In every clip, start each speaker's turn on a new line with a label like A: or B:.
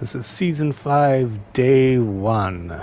A: This is Season 5, Day 1.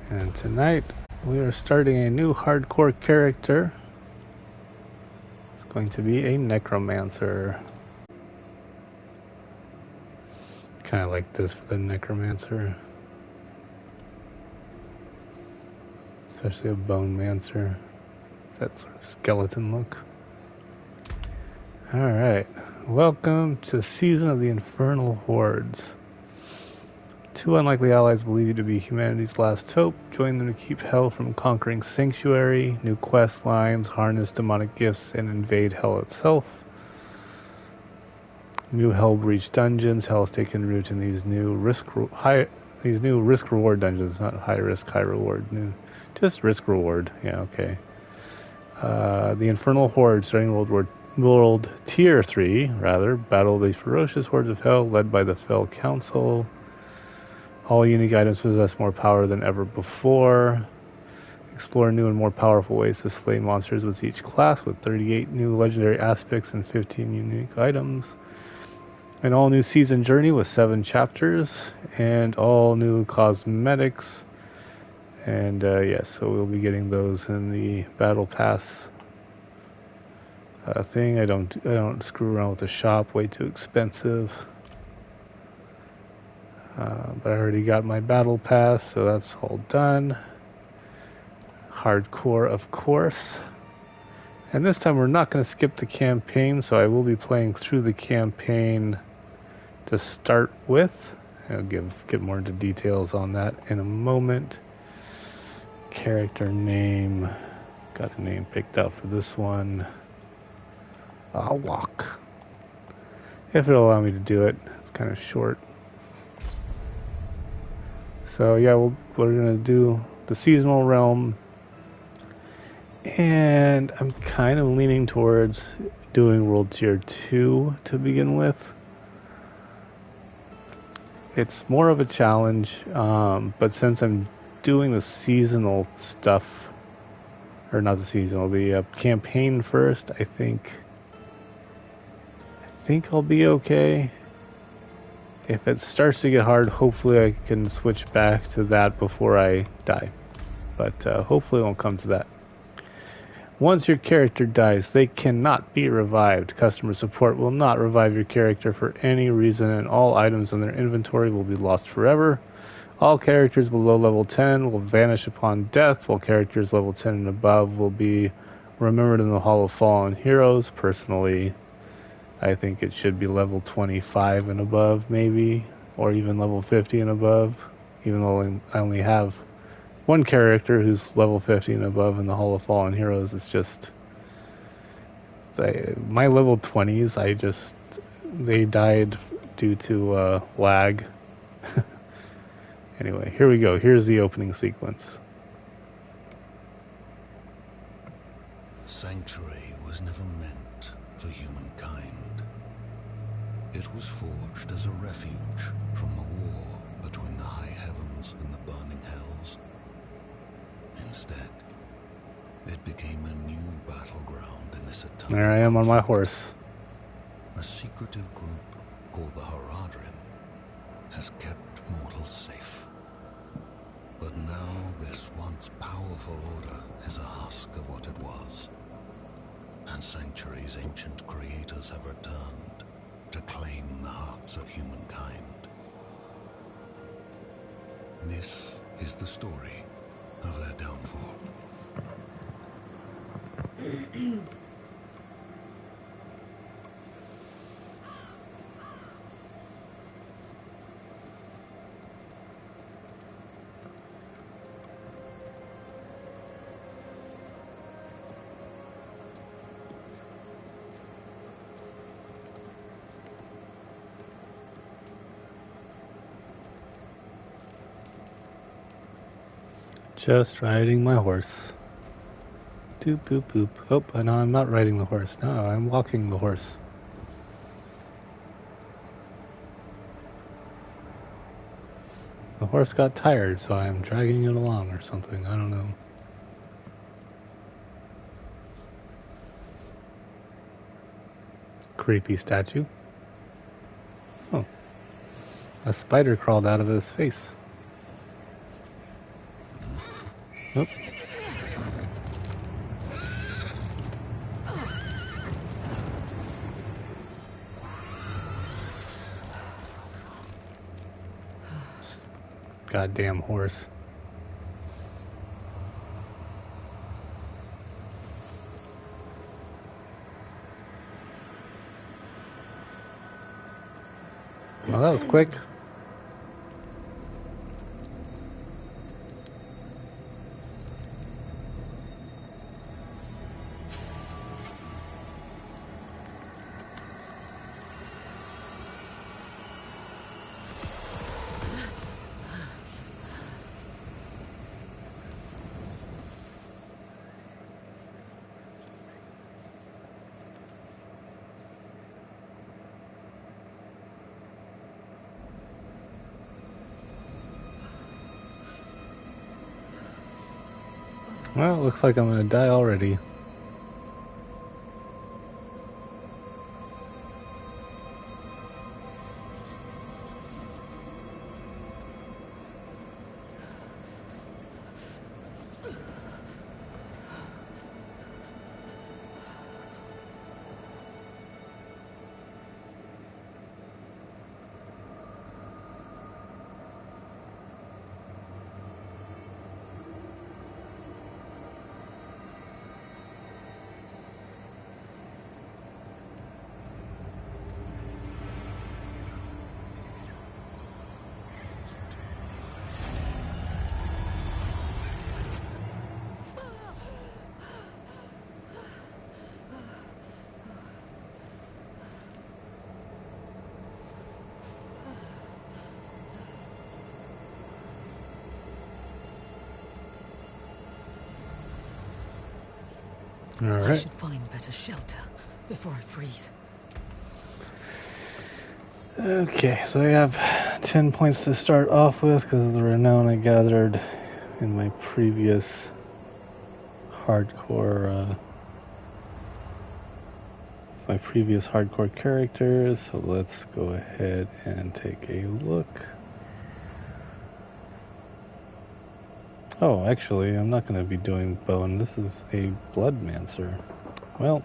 A: And tonight, we are starting a new hardcore character. It's going to be a Necromancer. Kind of like this for the Necromancer. Especially a Bone Mancer. That sort of skeleton look. Alright. Welcome to Season of the Infernal Hordes. Two unlikely allies believe you to be humanity's last hope. Join them to keep hell from conquering Sanctuary, new quest lines, harness demonic gifts, and invade hell itself. New Hellbreach dungeons. Hell has taken root in these new risk-reward dungeons. Not high risk, high reward. Just risk-reward. Yeah, okay. The Infernal Horde, starting World Tier 3, battle the ferocious hordes of hell led by the Fell Council. All unique items possess more power than ever before. Explore new and more powerful ways to slay monsters with each class, with 38 new legendary aspects and 15 unique items. An all new season journey with 7 chapters and all new cosmetics. And yes, so we'll be getting those in the battle pass thing. I don't screw around with the shop, way too expensive. But I already got my battle pass, so that's all done. Hardcore, of course. And this time we're not going to skip the campaign, so I will be playing through the campaign to start with. I'll get more into details on that in a moment. Character name. Got a name picked out for this one. I'll walk. If it'll allow me to do it. It's kind of short. So yeah, we're going to do the seasonal realm. And I'm kind of leaning towards doing World Tier 2 to begin with. It's more of a challenge, but since I'm doing the seasonal stuff, or not the seasonal, the campaign first, I think I'll be okay. If it starts to get hard, hopefully I can switch back to that before I die. But hopefully it won't come to that. Once your character dies, they cannot be revived. Customer support will not revive your character for any reason, and all items in their inventory will be lost forever. All characters below level 10 will vanish upon death, while characters level 10 and above will be remembered in the Hall of Fallen Heroes. Personally, I think it should be level 25 and above, maybe, or even level 50 and above, even though I only have one character who's level 50 and above in the Hall of Fallen Heroes. It's just my level 20s, they died due to lag. Anyway, here we go. Here's the opening sequence.
B: Sanctuary was never meant for humankind. It was forged as a refuge from the war between the high heavens and the burning hells. Instead, it became a new battleground in this eternal
A: There I am on my horse.
B: A secretive group called the Haradrim has kept mortals safe. But now this once powerful order is a husk of what it was. And Sanctuary's ancient creators have returned to claim the hearts of humankind. This is the story of their downfall.
A: Just riding my horse. Doop boop boop. Oh, no, I'm not riding the horse. No, I'm walking the horse. The horse got tired, so I'm dragging it along or something. I don't know. Creepy statue. Oh, A spider crawled out of his face. Nope. Goddamn horse. Well, that was quick. Well, it looks like I'm gonna die already. All right.
C: I should find better shelter before I freeze.
A: Okay, so I have 10 points to start off with because of the renown I gathered in my previous hardcore characters. So let's go ahead and take a look. Oh, actually, I'm not going to be doing Bone. This is a BloodNecro. Well,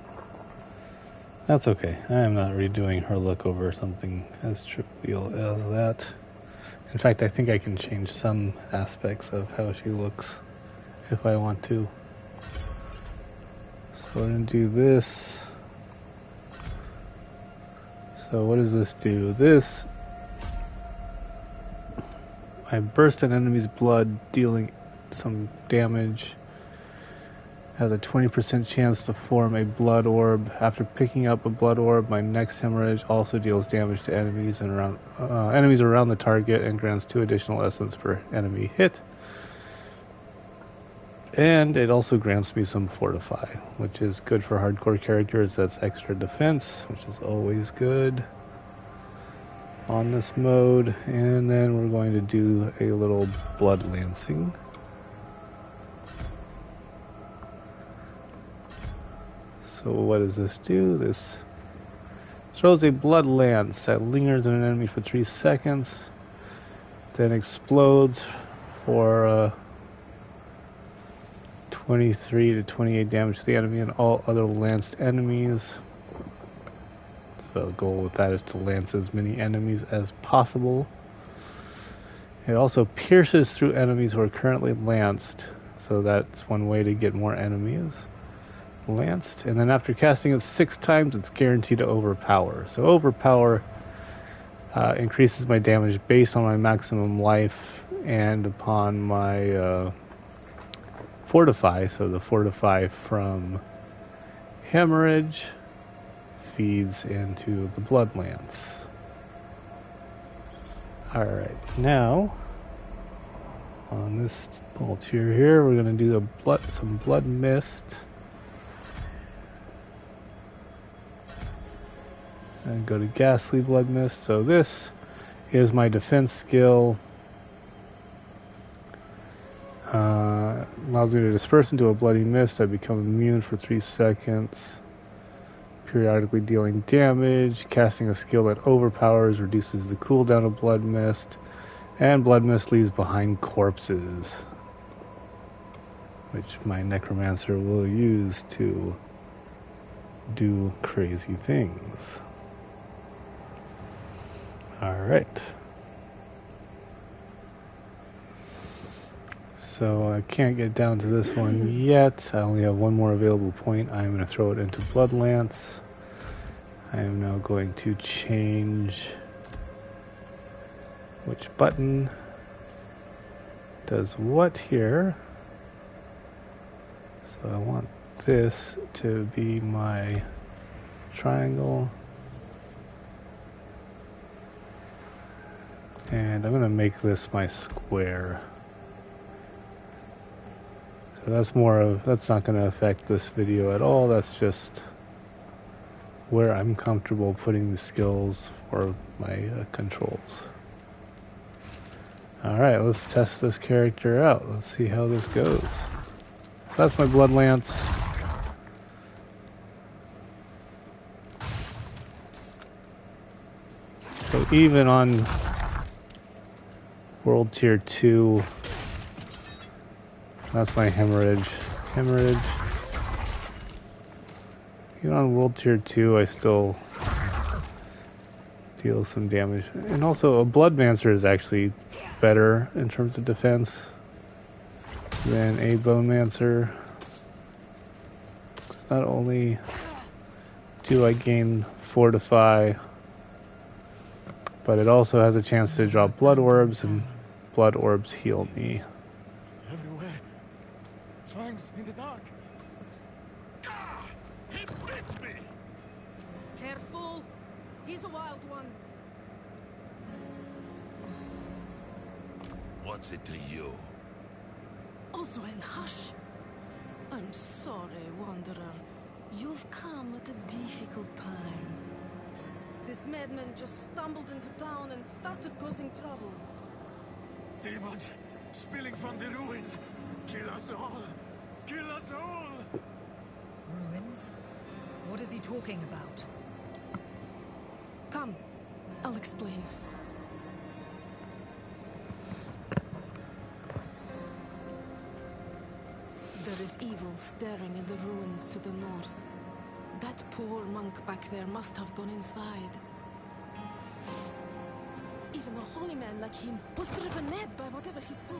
A: that's okay. I am not redoing her look over something as trivial as that. In fact, I think I can change some aspects of how she looks if I want to. So we're going to do this. So what does this do? This, I burst an enemy's blood, dealing some damage. Has a 20% chance to form a blood orb. After picking up a blood orb, my next hemorrhage also deals damage to enemies and enemies around the target and grants 2 additional essence per enemy hit. And it also grants me some fortify, which is good for hardcore characters. That's extra defense, which is always good on this mode. And then we're going to do a little blood lancing. So what does this do? This throws a blood lance that lingers in an enemy for 3 seconds, then explodes for 23 to 28 damage to the enemy and all other lanced enemies. So the goal with that is to lance as many enemies as possible. It also pierces through enemies who are currently lanced, so that's one way to get more enemies lanced. And then after casting it 6 times, it's guaranteed to overpower. So overpower increases my damage based on my maximum life and upon my fortify. So the fortify from hemorrhage feeds into the blood lance. Alright, now on this little tier here, we're going to do some blood mist. And go to Ghastly Blood Mist. So this is my defense skill. Allows me to disperse into a bloody mist. I become immune for 3 seconds. periodically dealing damage. Casting a skill that overpowers reduces the cooldown of Blood Mist. And Blood Mist leaves behind corpses, which my Necromancer will use to do crazy things. Alright. So I can't get down to this one yet. I only have one more available point. I'm going to throw it into Blood Lance. I am now going to change which button does what here. So I want this to be my triangle. And I'm going to make this my square. So that's not going to affect this video at all. That's just where I'm comfortable putting the skills for my controls. Alright, let's test this character out. Let's see how this goes. So that's my Blood Lance. So even on World Tier 2, that's my hemorrhage. Even on World Tier 2, I still deal some damage. And also, a Bloodmancer is actually better in terms of defense than a Bonemancer. Not only do I gain fortify, but it also has a chance to drop blood orbs, and blood orbs heal me.
D: Everywhere. Fangs in the dark. Ah! He bit me!
C: Careful! He's a wild one.
D: What's it to you?
C: Oswin, hush! I'm sorry, Wanderer. You've come at a difficult time. This madman just stumbled into town and started causing trouble.
D: Demons spilling from the ruins. Kill us all! Kill us all!
E: Ruins? What is he talking about?
C: Come, I'll explain. There is evil staring in the ruins to the north. That poor monk back there must have gone inside. Even a holy man like him was driven mad by whatever he saw.